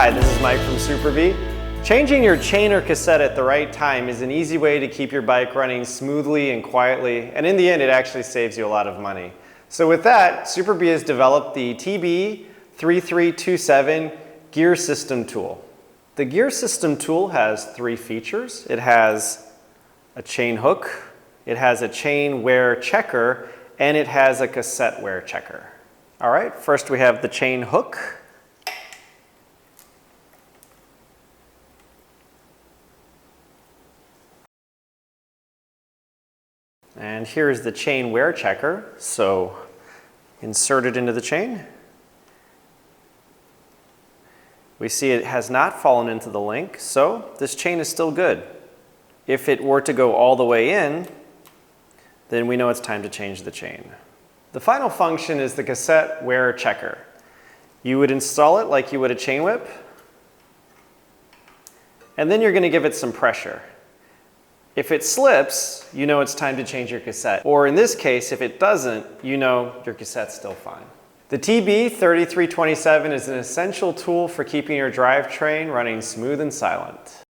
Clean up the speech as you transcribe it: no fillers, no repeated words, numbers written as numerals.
Hi, this is Mike from Super B. Changing your chain or cassette at the right time is an easy way to keep your bike running smoothly and quietly, and in the end it actually saves you a lot of money. So with that, Super B has developed the TB-3327 gear system tool. The gear system tool has three features. It has a chain hook, it has a chain wear checker, and it has a cassette wear checker. All right, first we have the chain hook. And here's the chain wear checker. So insert it into the chain. We see it has not fallen into the link, so this chain is still good. If it were to go all the way in, then we know it's time to change the chain. The final function is the cassette wear checker. You would install it like you would a chain whip, and then you're going to give it some pressure. If it slips, you know it's time to change your cassette. Or in this case, if it doesn't, you know your cassette's still fine. The TB-3327 is an essential tool for keeping your drivetrain running smooth and silent.